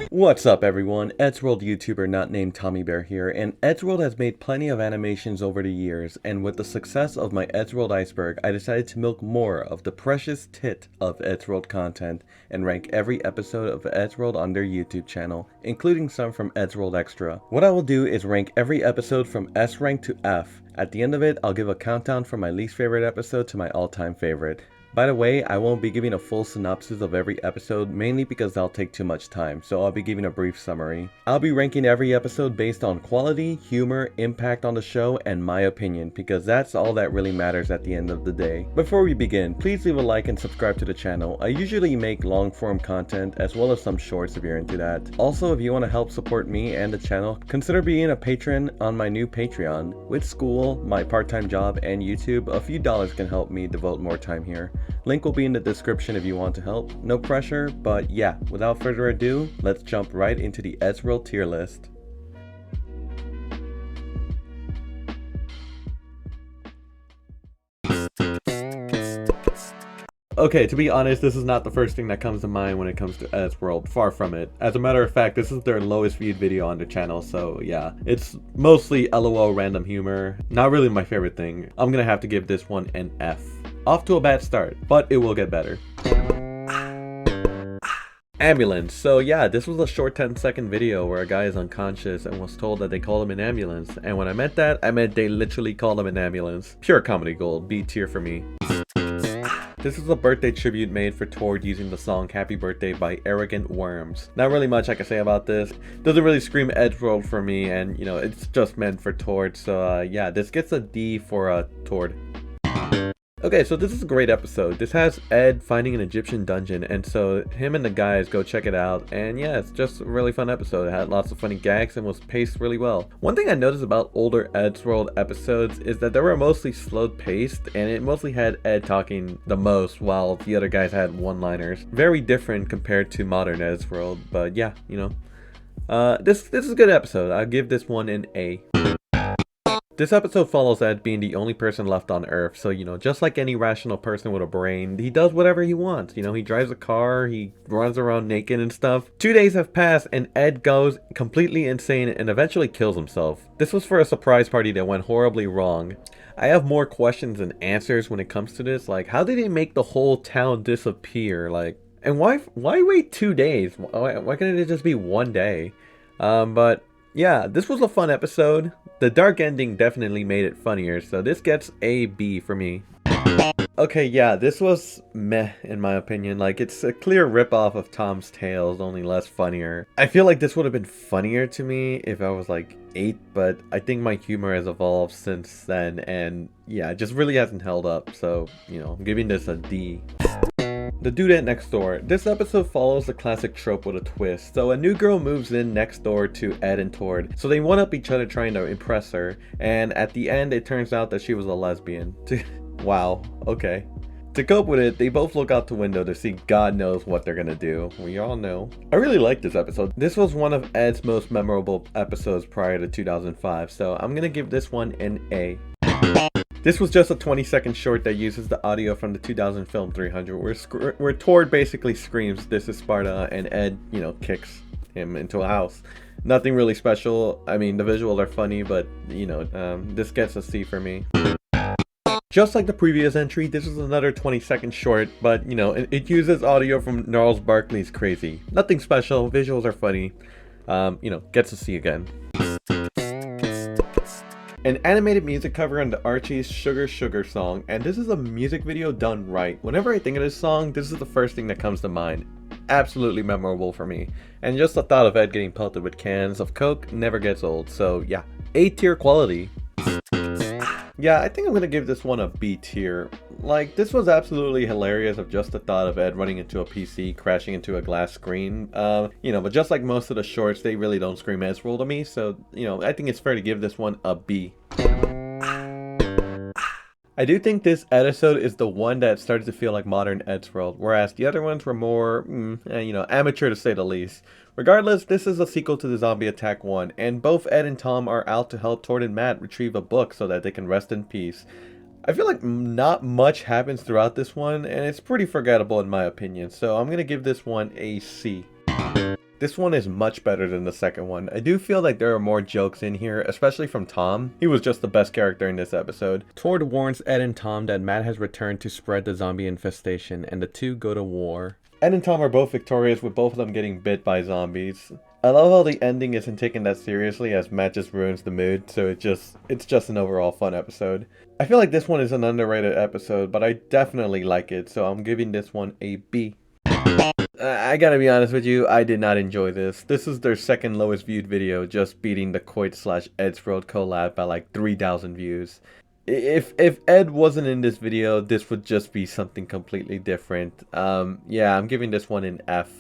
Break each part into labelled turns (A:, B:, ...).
A: What's up everyone, Eddsworld YouTuber not named Tommy Bear here, and Eddsworld has made plenty of animations over the years, and with the success of my Eddsworld iceberg, I decided to milk more of the precious tit of Eddsworld content and rank every episode of Eddsworld on their YouTube channel, including some from Eddsworld Extra. What I will do is rank every episode from S rank to F. At the end of it, I'll give a countdown from my least favorite episode to my all-time favorite. By the way, I won't be giving a full synopsis of every episode, mainly because that'll take too much time, so I'll be giving a brief summary. I'll be ranking every episode based on quality, humor, impact on the show, and my opinion, because that's all that really matters at the end of the day. Before we begin, please leave a like and subscribe to the channel. I usually make long form content, as well as some shorts if you're into that. Also, if you want to help support me and the channel, consider being a patron on my new Patreon. With school, my part-time job, and YouTube, a few dollars can help me devote more time here. Link will be in the description if you want to help. No pressure, but yeah, without further ado, let's jump right into the Eddsworld tier list. Okay, to be honest, this is not the first thing that comes to mind when it comes to Eddsworld, far from it. As a matter of fact, this is their lowest viewed video on their channel, so yeah. It's mostly LOL random humor, not really my favorite thing. I'm gonna have to give this one an F. Off to a bad start, but it will get better. Ambulance. So yeah, this was a short 10-second video where a guy is unconscious and was told that they called him an ambulance. And when I meant that, I meant they literally called him an ambulance. Pure comedy gold, B tier for me. This is a birthday tribute made for Tord using the song Happy Birthday by Arrogant Worms. Not really much I can say about this. Doesn't really scream Eddsworld for me, and you know, it's just meant for Tord. So yeah, this gets a D for Tord. Okay, so this is a great episode. This has Ed finding an Egyptian dungeon, and so him and the guys go check it out, and yeah, it's just a really fun episode. It had lots of funny gags and was paced really well. One thing I noticed about older Eddsworld episodes is that they were mostly slow paced, and it mostly had Ed talking the most while the other guys had one-liners. Very different compared to modern Eddsworld, but yeah, you know. This is a good episode. I'll give this one an A. This episode follows Ed being the only person left on Earth, so you know, just like any rational person with a brain, he does whatever he wants. You know, he drives a car, he runs around naked and stuff. 2 days have passed and Ed goes completely insane and eventually kills himself. This was for a surprise party that went horribly wrong. I have more questions than answers when it comes to this, like how did he make the whole town disappear? Like, and why wait 2 days? Why couldn't it just be 1 day? But yeah, this was a fun episode. The dark ending definitely made it funnier, so this gets a B for me. Okay, yeah, this was meh in my opinion. Like, it's a clear ripoff of Tom's Tales, only less funnier. I feel like this would have been funnier to me if I was like 8, but I think my humor has evolved since then, and yeah, it just really hasn't held up, so, you know, I'm giving this a D. The Dudette Next Door. This episode follows the classic trope with a twist. So a new girl moves in next door to Ed and Tord. So they one-up each other trying to impress her. And at the end, it turns out that she was a lesbian. Wow, okay. To cope with it, they both look out the window to see God knows what they're gonna do. We all know. I really liked this episode. This was one of Ed's most memorable episodes prior to 2005. So I'm gonna give this one an A. This was just a 20-second short that uses the audio from the 2000 film 300, where Tord basically screams, "This is Sparta," and Ed, you know, kicks him into a house. Nothing really special. I mean, the visuals are funny, but, you know, this gets a C for me. Just like the previous entry, this is another 20-second short, but, you know, it uses audio from Gnarls Barkley's Crazy. Nothing special, visuals are funny, you know, gets a C again. An animated music cover on the Archie's Sugar Sugar song, and this is a music video done right. Whenever I think of this song, this is the first thing that comes to mind. Absolutely memorable for me. And just the thought of Ed getting pelted with cans of Coke never gets old, so yeah, A tier quality. Yeah, I think I'm gonna give this one a B tier. Like, this was absolutely hilarious of just the thought of Ed running into a PC, crashing into a glass screen. You know, but just like most of the shorts, they really don't scream Eddsworld to me, so, you know, I think it's fair to give this one a B. I do think this episode is the one that started to feel like modern Eddsworld, whereas the other ones were more, you know, amateur to say the least. Regardless, this is a sequel to the Zombie Attack 1, and both Ed and Tom are out to help Tord and Matt retrieve a book so that they can rest in peace. I feel like not much happens throughout this one, and it's pretty forgettable in my opinion, so I'm gonna give this one a C. This one is much better than the second one. I do feel like there are more jokes in here, especially from Tom. He was just the best character in this episode. Tord warns Ed and Tom that Matt has returned to spread the zombie infestation, and the two go to war. Ed and Tom are both victorious, with both of them getting bit by zombies. I love how the ending isn't taken that seriously, as Matt just ruins the mood, so it's just an overall fun episode. I feel like this one is an underrated episode, but I definitely like it, so I'm giving this one a B. I gotta be honest with you, I did not enjoy this. This is their second lowest viewed video, just beating the Coit/Eddsworld collab by like 3,000 views. If Ed wasn't in this video, this would just be something completely different. Yeah, I'm giving this one an F.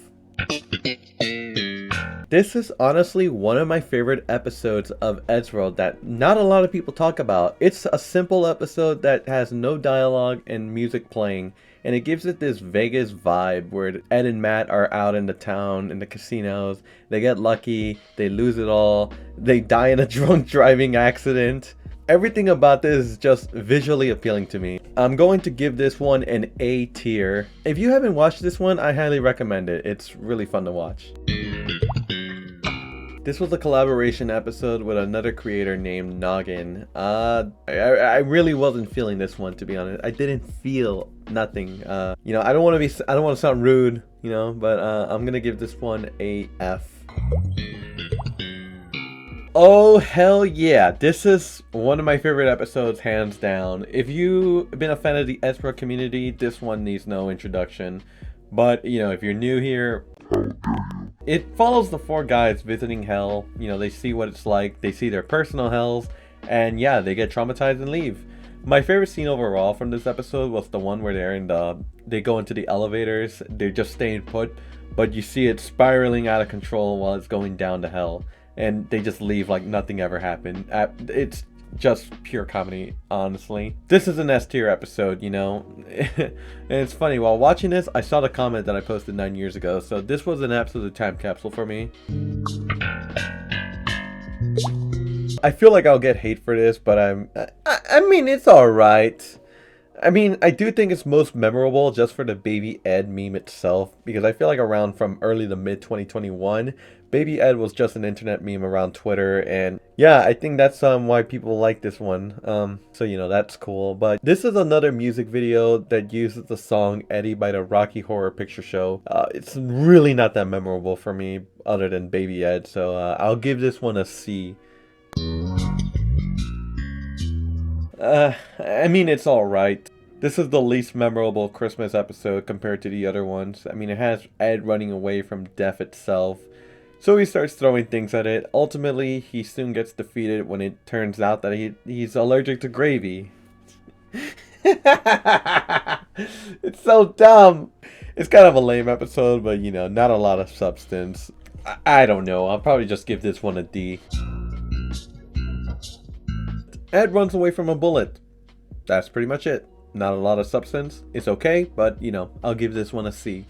A: This is honestly one of my favorite episodes of Eddsworld that not a lot of people talk about. It's a simple episode that has no dialogue and music playing, and it gives it this Vegas vibe where Ed and Matt are out in the town, in the casinos. They get lucky, they lose it all, they die in a drunk driving accident. Everything about this is just visually appealing to me. I'm going to give this one an A tier. If you haven't watched this one, I highly recommend it. It's really fun to watch. This was a collaboration episode with another creator named Noggin. I really wasn't feeling this one, to be honest. I didn't feel nothing. You know, I don't want to sound rude, you know, but I'm gonna give this one a F. Oh hell yeah, this is one of my favorite episodes, hands down. If you've been a fan of the Eddsworld community, this one needs no introduction. But, you know, if you're new here, it follows the four guys visiting hell. You know, they see what it's like, they see their personal hells, and yeah, they get traumatized and leave. My favorite scene overall from this episode was the one where they go into the elevators, they're just staying put, but you see it spiraling out of control while it's going down to hell. And they just leave like nothing ever happened. It's just pure comedy, honestly. This is an S tier episode, you know. And it's funny, while watching this, I saw the comment that I posted 9 years ago. So this was an absolute time capsule for me. I feel like I'll get hate for this, but I mean, it's alright. I mean, I do think it's most memorable just for the Baby Ed meme itself, because I feel like around from early to mid 2021, Baby Ed was just an internet meme around Twitter, and yeah, I think that's why people like this one. So you know, that's cool. But this is another music video that uses the song Eddie by the Rocky Horror Picture Show. It's really not that memorable for me other than Baby Ed, so I'll give this one a C. I mean, it's alright. This is the least memorable Christmas episode compared to the other ones. I mean, it has Ed running away from death itself, so he starts throwing things at it. Ultimately, he soon gets defeated when it turns out that he's allergic to gravy. It's so dumb. It's kind of a lame episode, but you know, not a lot of substance. I don't know. I'll probably just give this one a D. Ed runs away from a bullet. That's pretty much it. Not a lot of substance. It's okay, but you know, I'll give this one a C.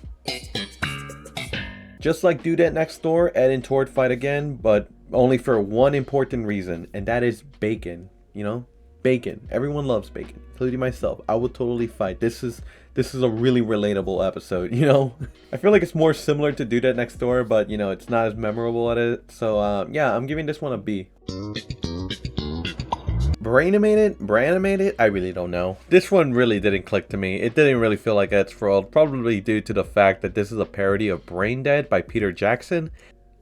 A: Just like Dudette Next Door, Ed and Tord fight again, but only for one important reason, and that is bacon. You know, bacon. Everyone loves bacon, including myself. I would totally fight. This is a really relatable episode, you know? I feel like it's more similar to Dudette Next Door, but you know, it's not as memorable at it. So yeah, I'm giving this one a B. Branimated? I really don't know. This one really didn't click to me. It didn't really feel like Eddsworld, probably due to the fact that this is a parody of Brain Dead by Peter Jackson.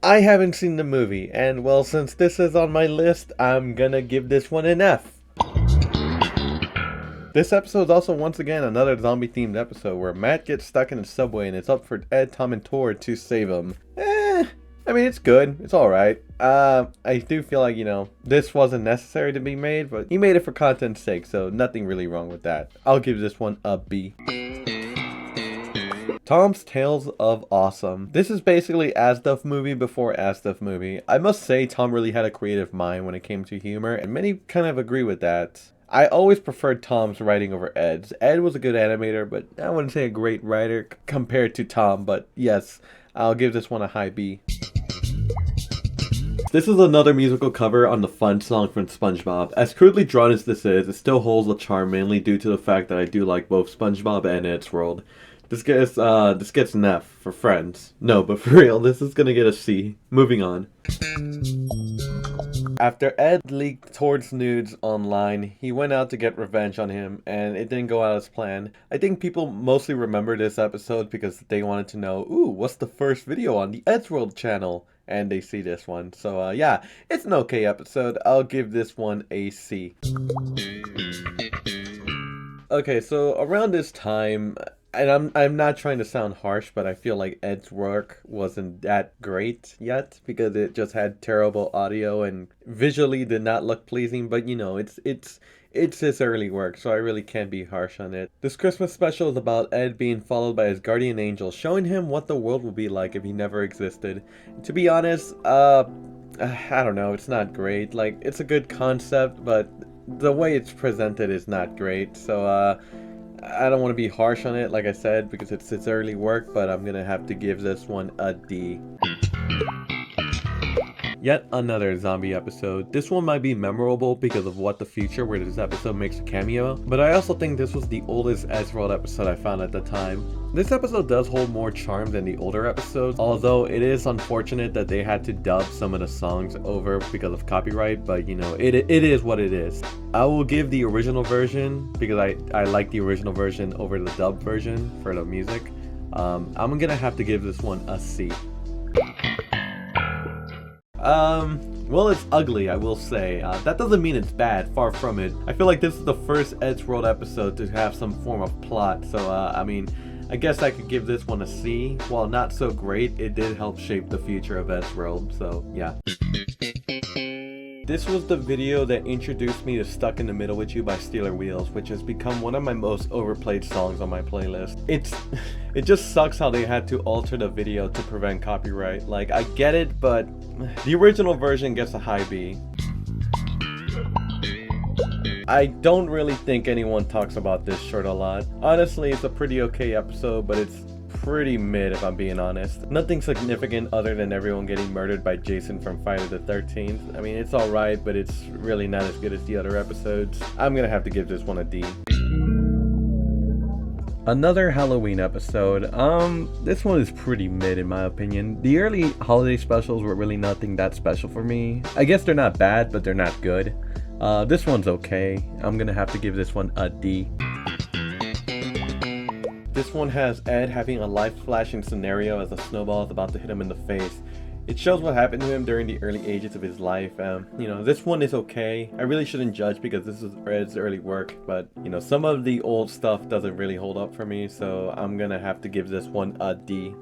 A: I haven't seen the movie, and well, since this is on my list, I'm gonna give this one an F. This episode is also once again another zombie themed episode where Matt gets stuck in a subway and it's up for Ed, Tom, and Tord to save him. I mean, it's good. It's alright. I do feel like, you know, this wasn't necessary to be made, but he made it for content's sake, so nothing really wrong with that. I'll give this one a B. Tom's Tales of Awesome. This is basically Asduff movie before Asduff movie. I must say Tom really had a creative mind when it came to humor, and many kind of agree with that. I always preferred Tom's writing over Ed's. Ed was a good animator, but I wouldn't say a great writer compared to Tom, but yes, I'll give this one a high B. This is another musical cover on the Fun song from SpongeBob. As crudely drawn as this is, it still holds a charm mainly due to the fact that I do like both SpongeBob and Eddsworld. This gets an F for friends. No, but for real, this is gonna get a C. Moving on. After Ed leaked Tord's nudes online, he went out to get revenge on him, and it didn't go out as planned. I think people mostly remember this episode because they wanted to know, ooh, what's the first video on the Eddsworld channel? And they see this one. So yeah, it's an okay episode. I'll give this one a C. Okay, so around this time, and I'm not trying to sound harsh, but I feel like Ed's work wasn't that great yet because it just had terrible audio and visually did not look pleasing. But you know, it's his early work, so I really can't be harsh on it. This Christmas special is about Ed being followed by his guardian angel, showing him what the world would be like if he never existed. To be honest, I don't know, it's not great. Like, it's a good concept, but the way it's presented is not great. So I don't want to be harsh on it, like I said, because it's its early work, but I'm gonna have to give this one a D. Yet another zombie episode. This one might be memorable because of What the Future, where this episode makes a cameo, but I also think this was the oldest Eddsworld episode I found at the time. This episode does hold more charm than the older episodes, although it is unfortunate that they had to dub some of the songs over because of copyright, but you know, it is what it is. I will give the original version, because I like the original version over the dub version for the music. I'm gonna have to give this one a C. Well, it's ugly, I will say. That doesn't mean it's bad, far from it. I feel like this is the first Eddsworld episode to have some form of plot, so I mean, I guess I could give this one a C. While not so great, it did help shape the future of Eddsworld, so yeah. This was the video that introduced me to Stuck in the Middle with You by Steeler Wheels, which has become one of my most overplayed songs on my playlist. It just sucks how they had to alter the video to prevent copyright. Like, I get it, but the original version gets a high B. I don't really think anyone talks about this short a lot. Honestly, it's a pretty okay episode, but it's pretty mid if I'm being honest. Nothing significant other than everyone getting murdered by Jason from Friday the 13th. I mean, it's alright, but it's really not as good as the other episodes. I'm gonna have to give this one a D. Another Halloween episode. This one is pretty mid in my opinion. The early holiday specials were really nothing that special for me. I guess they're not bad, but they're not good. This one's okay. I'm gonna have to give this one a D. This one has Ed having a life-flashing scenario as a snowball is about to hit him in the face. It shows what happened to him during the early ages of his life. You know, this one is okay. I really shouldn't judge because this is Ed's early work, but you know, some of the old stuff doesn't really hold up for me, so I'm gonna have to give this one a D.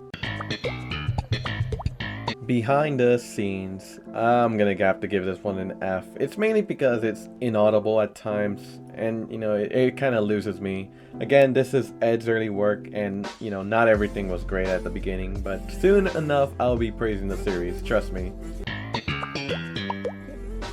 A: Behind the scenes, I'm gonna have to give this one an F. It's mainly because it's inaudible at times, and you know, it kind of loses me. Again, this is Ed's early work, and you know, not everything was great at the beginning, but soon enough I'll be praising the series, trust me.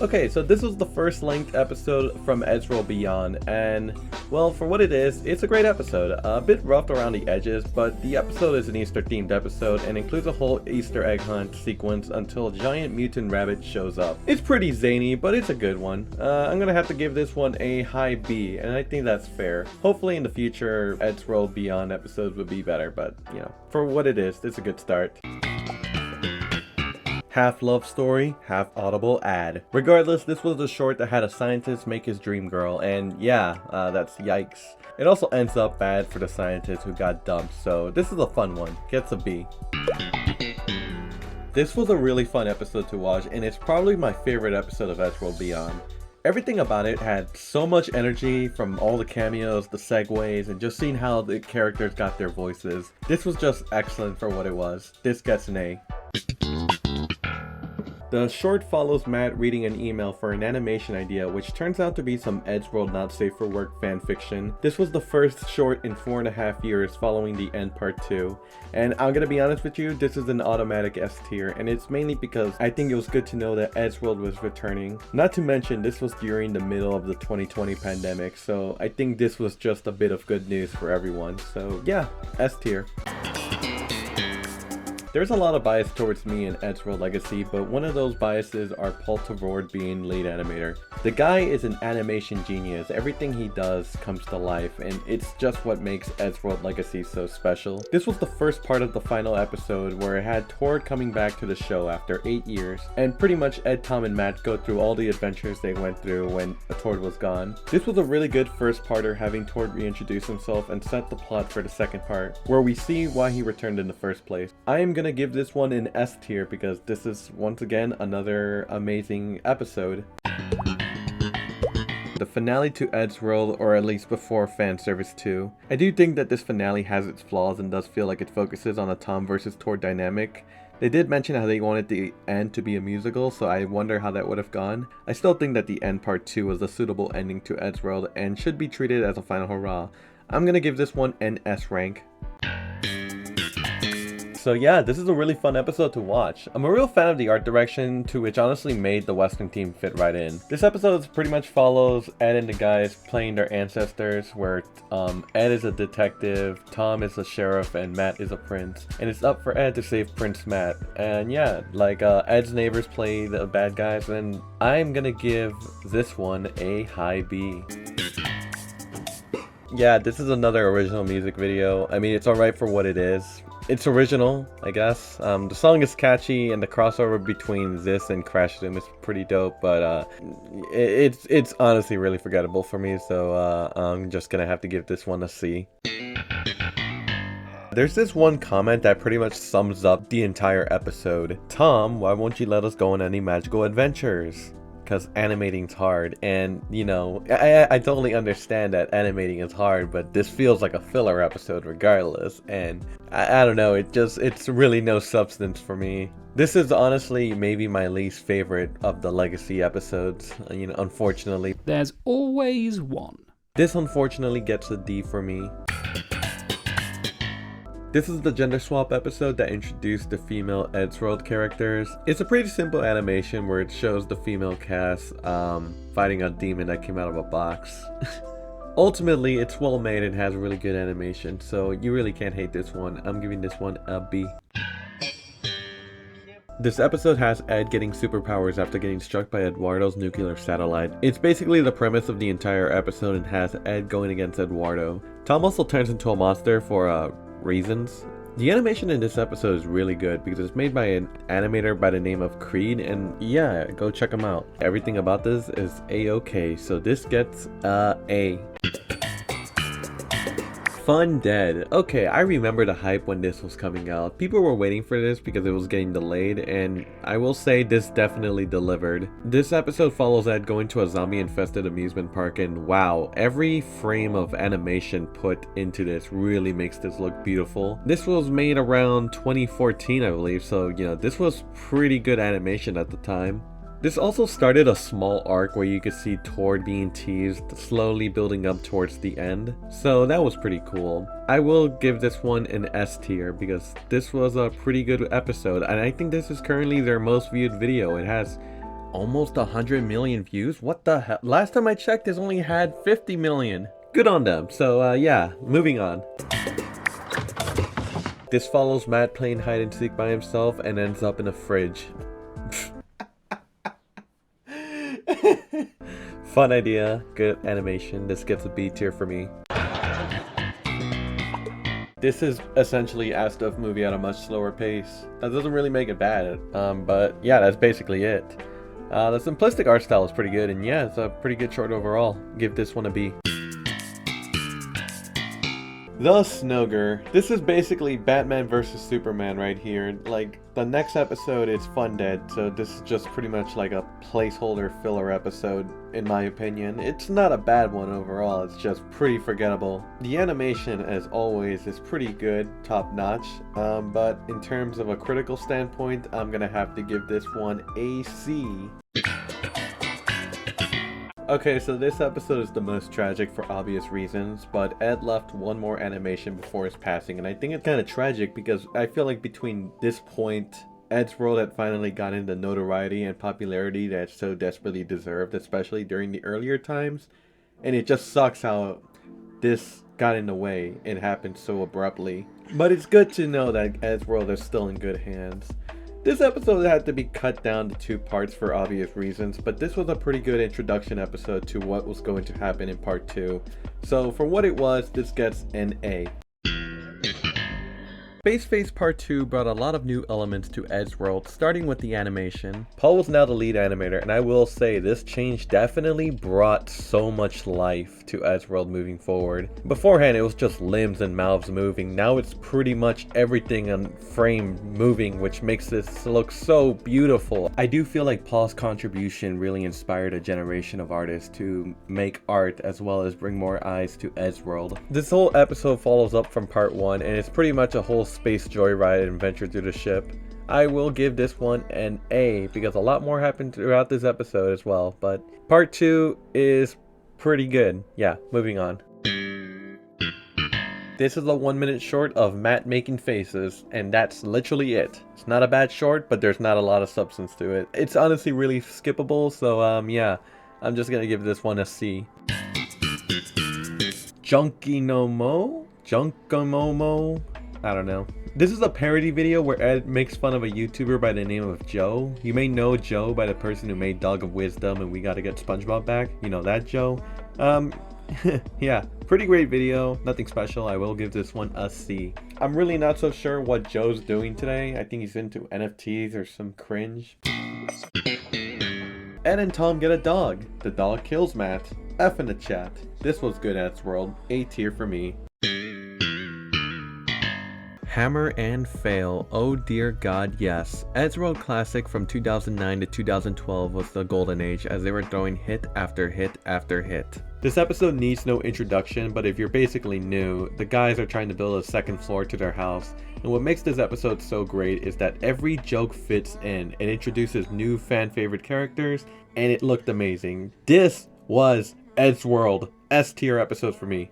A: Okay, so this was the first length episode from Eddsworld Beyond, and well, for what it is, it's a great episode. A bit rough around the edges, but the episode is an Easter themed episode and includes a whole Easter egg hunt sequence until a giant mutant rabbit shows up. It's pretty zany, but it's a good one. I'm gonna have to give this one a high B, and I think that's fair. Hopefully in the future, Eddsworld Beyond episodes would be better, but you know, for what it is, it's a good start. Half love story, half audible ad. Regardless, this was a short that had a scientist make his dream girl, and yeah, that's yikes. It also ends up bad for the scientist who got dumped, so this is a fun one. Gets a B. This was a really fun episode to watch, and it's probably my favorite episode of Eddsworld Beyond. Everything about it had so much energy, from all the cameos, the segues, and just seeing how the characters got their voices. This was just excellent for what it was. This gets an A. The short follows Matt reading an email for an animation idea, which turns out to be some Eddsworld Not Safe for Work fanfiction. This was the first short in 4.5 years following the end part 2. And I'm gonna be honest with you, this is an automatic S tier, and it's mainly because I think it was good to know that Eddsworld was returning. Not to mention, this was during the middle of the 2020 pandemic, so I think this was just a bit of good news for everyone. So yeah, S tier. There's a lot of bias towards me in Eddsworld Legacy, but one of those biases are Paul Tavord being lead animator. The guy is an animation genius. Everything he does comes to life, and it's just what makes Eddsworld Legacy so special. This was the first part of the final episode where it had Tord coming back to the show after 8 years, and pretty much Ed, Tom, and Matt go through all the adventures they went through when Tord was gone. This was a really good first parter, having Tord reintroduce himself and set the plot for the second part, where we see why he returned in the first place. I am gonna give this one an S tier because this is once again another amazing episode. The finale to Eddsworld, or at least before fan service 2. I do think that this finale has its flaws and does feel like it focuses on a Tom versus Tord dynamic. They did mention how they wanted the end to be a musical, so I wonder how that would have gone. I still think that the end part 2 was a suitable ending to Eddsworld and should be treated as a final hurrah. I'm gonna give this one an S rank. So yeah, this is a really fun episode to watch. I'm a real fan of the art direction, to which honestly made the Western theme fit right in. This episode pretty much follows Ed and the guys playing their ancestors, where Ed is a detective, Tom is a sheriff, and Matt is a prince. And it's up for Ed to save Prince Matt. And yeah, like Ed's neighbors play the bad guys, and I'm gonna give this one a high B. Yeah, this is another original music video. I mean, it's alright for what it is. It's original, I guess. The song is catchy, and the crossover between this and Crash Zoom is pretty dope, but it's honestly really forgettable for me, so I'm just gonna have to give this one a C. There's this one comment that pretty much sums up the entire episode. Tom, why won't you let us go on any magical adventures? Because animating's hard, and you know, I totally understand that animating is hard, but this feels like a filler episode regardless, and I don't know, it's really no substance for me. This is honestly maybe my least favorite of the Legacy episodes, you know, unfortunately.
B: There's always one.
A: This unfortunately gets a D for me. This is the gender swap episode that introduced the female Eddsworld characters. It's a pretty simple animation where it shows the female cast fighting a demon that came out of a box. Ultimately, it's well made and has really good animation, so you really can't hate this one. I'm giving this one a B. This episode has Ed getting superpowers after getting struck by Eduardo's nuclear satellite. It's basically the premise of the entire episode and has Ed going against Eduardo. Tom also turns into a monster for reasons. The animation in this episode is really good because it's made by an animator by the name of Creed, and yeah, go check him out. Everything about this is a-okay, so this gets A. Fun Dead. Okay, I remember the hype when this was coming out. People were waiting for this because it was getting delayed, and I will say this definitely delivered. This episode follows Ed going to a zombie-infested amusement park, and wow, every frame of animation put into this really makes this look beautiful. This was made around 2014, I believe, so you know, this was pretty good animation at the time. This also started a small arc where you could see Tord being teased, slowly building up towards the end. So that was pretty cool. I will give this one an S tier because this was a pretty good episode, and I think this is currently their most viewed video. It has almost 100 million views. What the hell? Last time I checked, this only had 50 million. Good on them. So yeah, moving on. This follows Matt playing hide and seek by himself and ends up in a fridge. Fun idea, good animation. This gets a B tier for me. This is essentially Astov movie at a much slower pace. That doesn't really make it bad, but yeah, that's basically it. The simplistic art style is pretty good, and yeah, it's a pretty good short overall. Give this one a B. The Snogger. This is basically Batman versus Superman right here. Like, the next episode is Fun Dead, so this is just pretty much like a placeholder filler episode, in my opinion. It's not a bad one overall, it's just pretty forgettable. The animation, as always, is pretty good, top notch, but in terms of a critical standpoint, I'm gonna have to give this one a C. Okay, so this episode is the most tragic for obvious reasons, but Ed left one more animation before his passing, and I think it's kind of tragic because I feel like between this point, Eddsworld had finally gotten the notoriety and popularity that it so desperately deserved, especially during the earlier times, and it just sucks how this got in the way. It happened so abruptly. But it's good to know that Eddsworld is still in good hands. This episode had to be cut down to 2 parts for obvious reasons, but this was a pretty good introduction episode to what was going to happen in part 2. So for what it was, this gets an A. Space Phase Part 2 brought a lot of new elements to Eddsworld, starting with the animation. Paul was now the lead animator, and I will say this change definitely brought so much life to Eddsworld moving forward. Beforehand, it was just limbs and mouths moving. Now it's pretty much everything on frame moving, which makes this look so beautiful. I do feel like Paul's contribution really inspired a generation of artists to make art as well as bring more eyes to Eddsworld. This whole episode follows up from part 1, and it's pretty much a whole space joyride adventure through the ship. I will give this one an A because a lot more happened throughout this episode as well, but part 2 is pretty good. Yeah, moving on. This is a 1-minute short of Matt making faces, and that's literally it. It's not a bad short, but there's not a lot of substance to it. It's honestly really skippable, so yeah, I'm just gonna give this one a C. Junkomomo? I don't know. This is a parody video where Ed makes fun of a YouTuber by the name of Joe. You may know Joe by the person who made Dog of Wisdom and We Gotta Get SpongeBob Back. You know that Joe? Yeah, pretty great video. Nothing special. I will give this one a C. I'm really not so sure what Joe's doing today. I think he's into NFTs or some cringe. Ed and Tom get a dog. The dog kills Matt. F in the chat. This was good Eddsworld. A tier for me. Hammer and fail. Oh dear god, yes. Eddsworld Classic from 2009 to 2012 was the golden age as they were throwing hit after hit after hit. This episode needs no introduction, but if you're basically new, the guys are trying to build a 2nd floor to their house. And what makes this episode so great is that every joke fits in. It introduces new fan favorite characters, and it looked amazing. This was Eddsworld. S tier episode for me.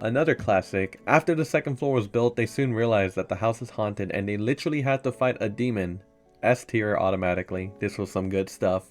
A: Another classic. After the 2nd floor was built, they soon realized that the house is haunted and they literally had to fight a demon. S tier automatically. This was some good stuff.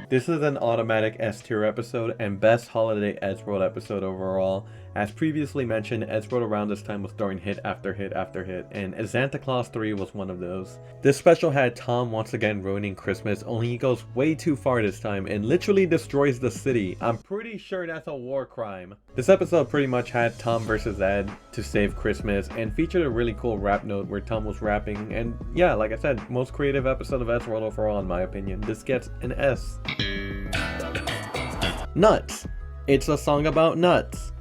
A: This is an automatic S tier episode and best holiday Eddsworld episode overall. As previously mentioned, Eddsworld around this time was throwing hit after hit after hit, and Santa Claus 3 was one of those. This special had Tom once again ruining Christmas, only he goes way too far this time and literally destroys the city. I'm pretty sure that's a war crime. This episode pretty much had Tom versus Ed to save Christmas and featured a really cool rap note where Tom was rapping, and yeah, like I said, most creative episode of Eddsworld overall in my opinion. This gets an S. Nuts. It's a song about nuts.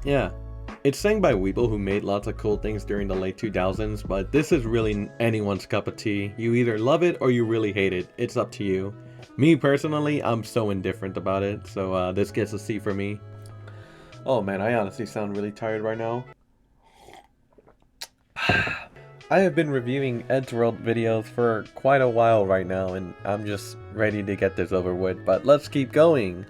A: Yeah, it's sang by people who made lots of cool things during the late 2000s, but this is really anyone's cup of tea. You either love it or you really hate it. It's up to you. Me personally, I'm so indifferent about it, so this gets a C for me. Oh man, I honestly sound really tired right now. I have been reviewing Eddsworld videos for quite a while right now, and I'm just ready to get this over with, but let's keep going.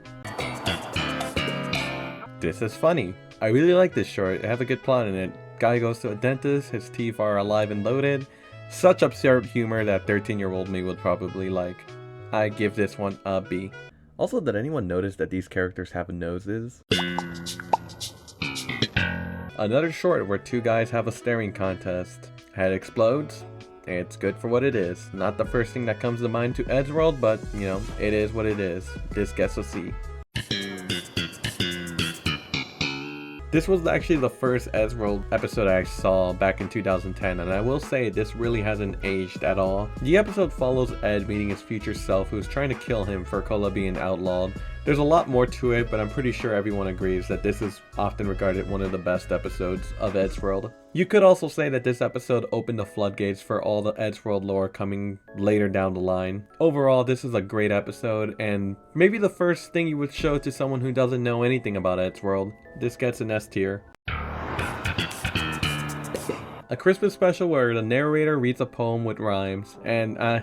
A: This is funny. I really like this short. It has a good plot in it. Guy goes to a dentist, his teeth are alive and loaded. Such absurd humor that 13-year-old me would probably like. I give this one a B. Also, did anyone notice that these characters have noses? Another short where 2 guys have a staring contest. Head explodes. It's good for what it is. Not the first thing that comes to mind to Eddsworld, but you know, it is what it is. This gets a C. This was actually the first Eddsworld episode I saw back in 2010, and I will say this really hasn't aged at all. The episode follows Ed meeting his future self who's trying to kill him for Cola being outlawed. There's a lot more to it, but I'm pretty sure everyone agrees that this is often regarded one of the best episodes of Eddsworld. You could also say that this episode opened the floodgates for all the Eddsworld lore coming later down the line. Overall, this is a great episode, and maybe the first thing you would show to someone who doesn't know anything about Eddsworld. This gets an S tier. A Christmas special where the narrator reads a poem with rhymes, and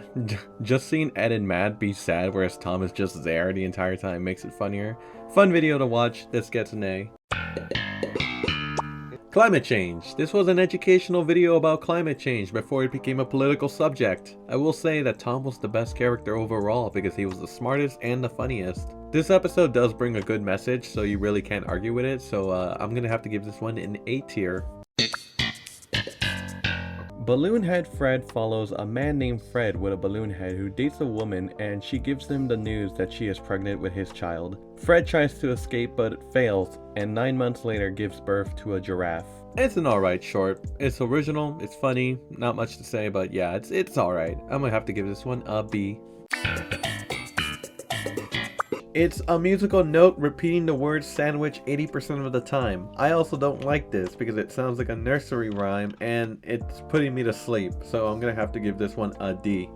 A: just seeing Ed and Matt be sad whereas Tom is just there the entire time makes it funnier. Fun video to watch. This gets an A. Climate change. This was an educational video about climate change before it became a political subject. I will say that Tom was the best character overall because he was the smartest and the funniest. This episode does bring a good message, so you really can't argue with it, so I'm gonna have to give this one an A tier. Balloon Head Fred follows a man named Fred with a balloon head who dates a woman, and she gives him the news that she is pregnant with his child. Fred tries to escape but fails, and 9 months later gives birth to a giraffe. It's an alright short. It's original, it's funny, not much to say, but yeah, it's alright. I'm gonna have to give this one a B. It's a musical note repeating the word sandwich 80% of the time. I also don't like this because it sounds like a nursery rhyme and it's putting me to sleep, so I'm gonna have to give this one a D.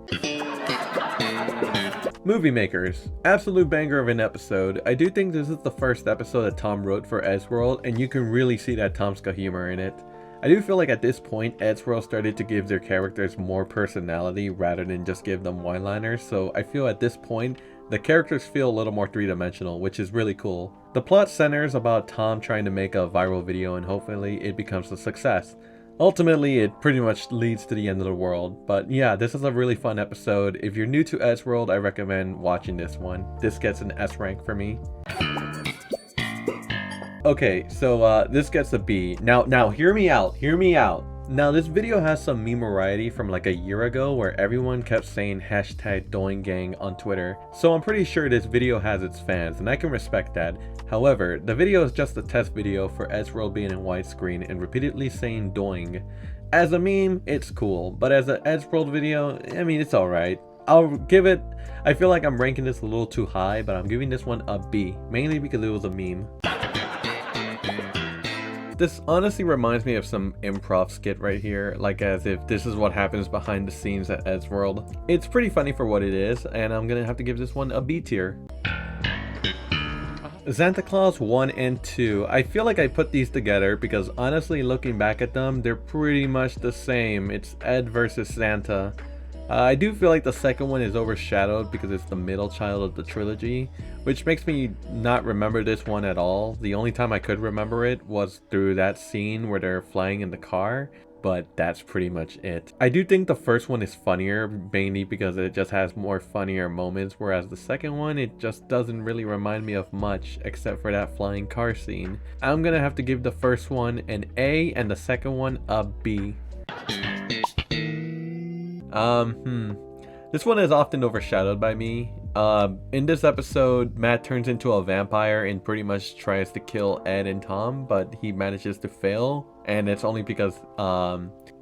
A: Movie Makers. Absolute banger of an episode. I do think this is the first episode that Tom wrote for Eddsworld, and you can really see that Tomska humor in it. I do feel like at this point, Eddsworld started to give their characters more personality rather than just give them one-liners, so I feel at this point, the characters feel a little more three-dimensional, which is really cool. The plot centers about Tom trying to make a viral video and hopefully it becomes a success. Ultimately, it pretty much leads to the end of the world, but yeah, this is a really fun episode. If you're new to Eddsworld, I recommend watching this one. This gets an S rank for me. Okay, so this gets a B. Now hear me out, Now this video has some meme variety from like a year ago where everyone kept saying hashtag DoingGang on Twitter, so I'm pretty sure this video has its fans and I can respect that. However, the video is just a test video for Eddsworld being in widescreen and repeatedly saying doing. As a meme, it's cool, but as an Eddsworld video, I mean, it's alright. I'll give it, I feel like I'm ranking this a little too high, but I'm giving this one a B, mainly because it was a meme. This honestly reminds me of some improv skit right here, like as if this is what happens behind the scenes at Eddsworld. It's pretty funny for what it is, and I'm gonna have to give this one a B tier. Santa Claus 1 and 2. I feel like I put these together because honestly looking back at them, they're pretty much the same. It's Ed versus Santa. I do feel like the second one is overshadowed because it's the middle child of the trilogy, which makes me not remember this one at all. The only time I could remember it was through that scene where they're flying in the car, but that's pretty much it. I do think the first one is funnier, mainly because it just has more funnier moments, whereas the second one, it just doesn't really remind me of much except for that flying car scene. I'm gonna have to give the first one an A and the second one a B. This one is often overshadowed by me. In this episode, Matt turns into a vampire and pretty much tries to kill Ed and Tom, but he manages to fail, and it's only because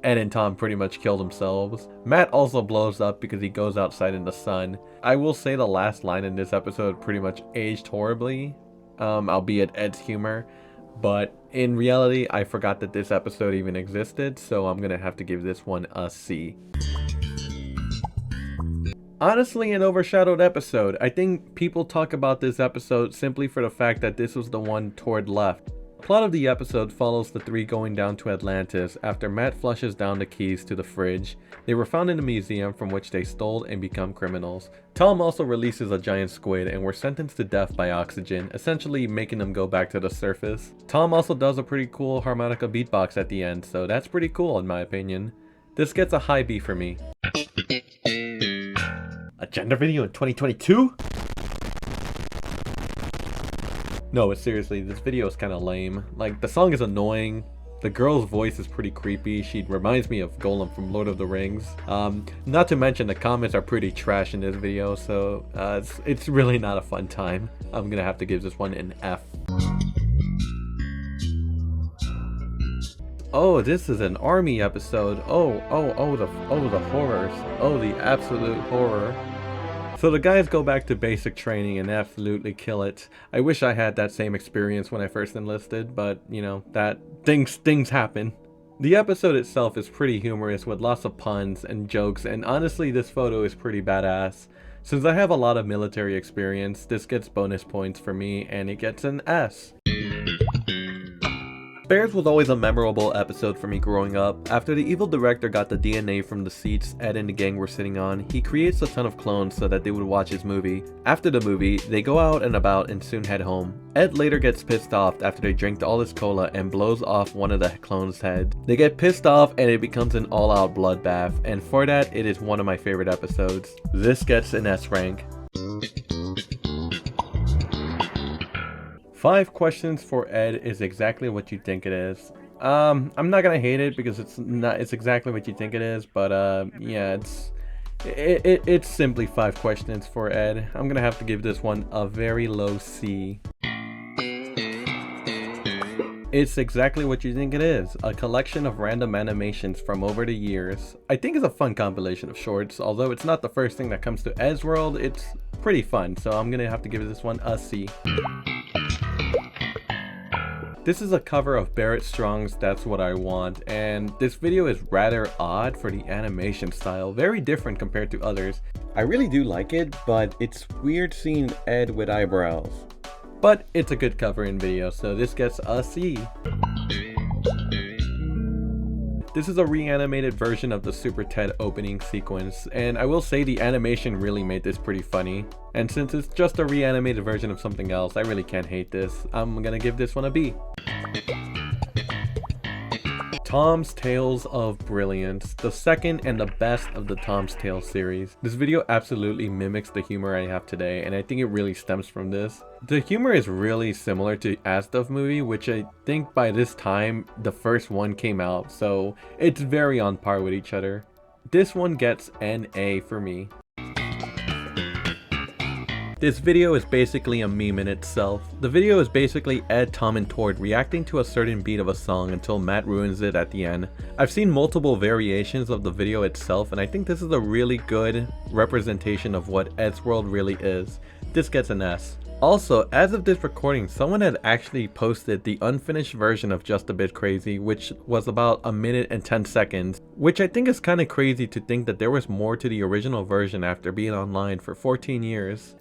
A: Ed and Tom pretty much kill themselves. Matt also blows up because he goes outside in the sun. I will say the last line in this episode pretty much aged horribly, albeit Ed's humor. But in reality, I forgot that this episode even existed, so I'm gonna have to give this one a C. Honestly, an overshadowed episode. I think people talk about this episode simply for the fact that this was the one toward left. The plot of the episode follows the three going down to Atlantis after Matt flushes down the keys to the fridge. They were found in a museum from which they stole and become criminals. Tom also releases a giant squid and were sentenced to death by oxygen, essentially making them go back to the surface. Tom also does a pretty cool harmonica beatbox at the end, so that's pretty cool in my opinion. This gets a high B for me. A gender video in 2022? No, but seriously, this video is kind of lame. Like, the song is annoying. The girl's voice is pretty creepy. She reminds me of Golem from Lord of the Rings. Not to mention the comments are pretty trash in this video, so it's really not a fun time. I'm gonna have to give this one an F. Oh, this is an army episode. Oh, the horrors. Oh, the absolute horror. So the guys go back to basic training and absolutely kill it. I wish I had that same experience when I first enlisted, but you know, things happen. The episode itself is pretty humorous with lots of puns and jokes, and honestly this photo is pretty badass. Since I have a lot of military experience, this gets bonus points for me and it gets an S. Spares was always a memorable episode for me growing up. After the evil director got the DNA from the seats Ed and the gang were sitting on, he creates a ton of clones so that they would watch his movie. After the movie, they go out and about and soon head home. Ed later gets pissed off after they drink all his cola and blows off one of the clones' head. They get pissed off and it becomes an all-out bloodbath, and for that, it is one of my favorite episodes. This gets an S rank. 5 questions for Ed is exactly what you think it is. I'm not gonna hate it because it's exactly what you think it is, but yeah, it's simply 5 questions for Ed. I'm gonna have to give this one a very low C. It's exactly what you think it is, a collection of random animations from over the years. I think it's a fun compilation of shorts, although it's not the first thing that comes to Eddsworld. It's pretty fun, so I'm gonna have to give this one a C. This is a cover of Barrett Strong's That's What I Want, and this video is rather odd for the animation style, very different compared to others. I really do like it, but it's weird seeing Ed with eyebrows. But it's a good cover in video, so this gets a C. This is a reanimated version of the Super Ted opening sequence, and I will say the animation really made this pretty funny. And since it's just a reanimated version of something else, I really can't hate this. I'm gonna give this one a B. Tom's Tales of Brilliance, the second and the best of the Tom's Tales series. This video absolutely mimics the humor I have today, and I think it really stems from this. The humor is really similar to Astuff movie, which I think by this time the first one came out, so it's very on par with each other. This one gets an A for me. This video is basically a meme in itself. The video is basically Ed, Tom, and Tord reacting to a certain beat of a song until Matt ruins it at the end. I've seen multiple variations of the video itself, and I think this is a really good representation of what Eddsworld really is. This gets an S. Also, as of this recording, someone had actually posted the unfinished version of Just a Bit Crazy, which was about 1 minute and 10 seconds, which I think is kind of crazy to think that there was more to the original version after being online for 14 years.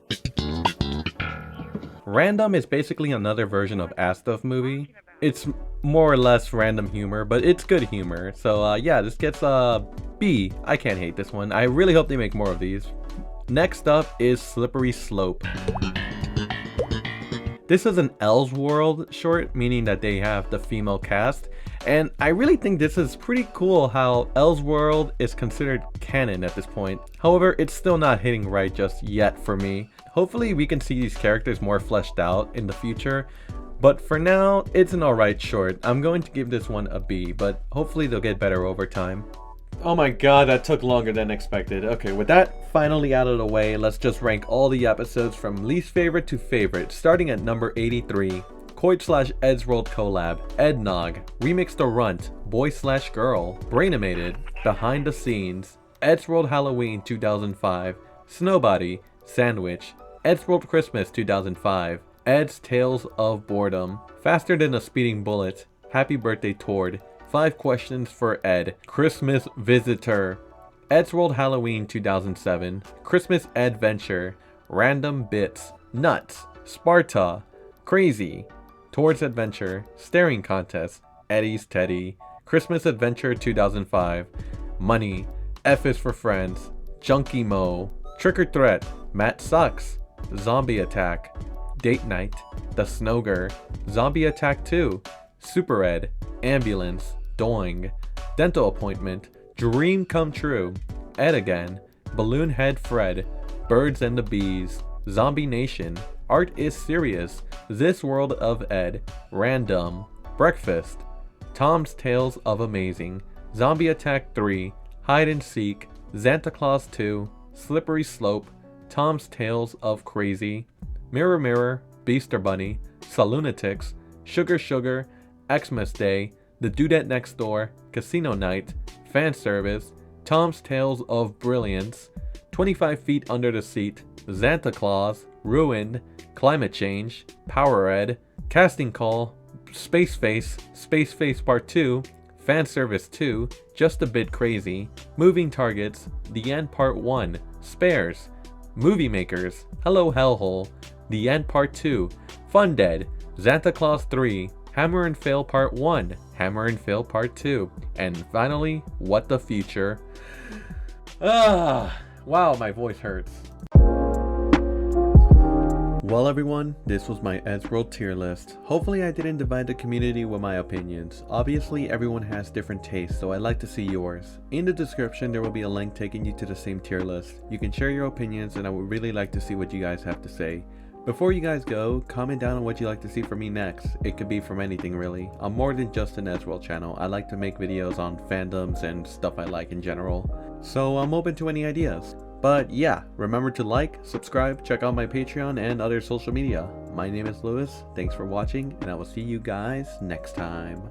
A: Random is basically another version of Astuff movie. It's more or less random humor, but it's good humor. So yeah, this gets a B. I can't hate this one. I really hope they make more of these. Next up is Slippery Slope. This is an Eddsworld short, meaning that they have the female cast, and I really think this is pretty cool how Eddsworld is considered canon at this point. However, it's still not hitting right just yet for me. Hopefully we can see these characters more fleshed out in the future, but for now, it's an alright short. I'm going to give this one a B, but hopefully they'll get better over time. Oh my god, that took longer than expected. Okay, with that finally out of the way, let's just rank all the episodes from least favorite to favorite, starting at number 83. Coit/Eddsworld collab, Eggnog, Remix the Runt, Boy/Girl, Brainimated, Behind the Scenes, Eddsworld Halloween 2005, Snowbody, Sandwich, Eddsworld Christmas 2005, Ed's Tales of Boredom, Faster Than a Speeding Bullet, Happy Birthday Tord, 5 Questions for Ed, Christmas Visitor, Eddsworld Halloween 2007, Christmas Adventure, Random Bits, Nuts, Sparta, Crazy, Tord's Adventure, Staring Contest, Eddie's Teddy, Christmas Adventure 2005, Money, F is for Friends, Junkie Mo, Trick or Threat, Matt Sucks, Zombie Attack, Date Night, The Snogger, Zombie Attack 2, Super Ed, Ambulance, Doing, Dental Appointment, Dream Come True, Ed Again, Balloon Head Fred, Birds and the Bees, Zombie Nation, Art is Serious, This World of Ed, Random, Breakfast, Tom's Tales of Amazing, Zombie Attack 3, Hide and Seek, Santa Claus 2, Slippery Slope, Tom's Tales of Crazy, Mirror Mirror, Beaster Bunny, Salunatics, Sugar Sugar, Xmas Day, The Dudette Next Door, Casino Night, Fan Service, Tom's Tales of Brilliance, 25 Feet Under the Seat, Santa Claus, Ruined, Climate Change, Power Ed, Casting Call, Space Face Part 2, Fan Service 2, Just a Bit Crazy, Moving Targets, The End Part 1, Spares, Movie Makers, Hello Hellhole, The End Part 2, Fun Dead, Santa Claus 3, Hammer and Fail Part 1, Hammer and Fail Part 2, and finally, What the Future. Wow, my voice hurts. Well everyone, this was my Eddsworld tier list. Hopefully I didn't divide the community with my opinions. Obviously everyone has different tastes, so I'd like to see yours. In the description there will be a link taking you to the same tier list. You can share your opinions and I would really like to see what you guys have to say. Before you guys go, comment down on what you'd like to see from me next. It could be from anything really. I'm more than just an Eddsworld channel. I like to make videos on fandoms and stuff I like in general. So I'm open to any ideas. But yeah, remember to like, subscribe, check out my Patreon and other social media. My name is Luis, thanks for watching, and I will see you guys next time.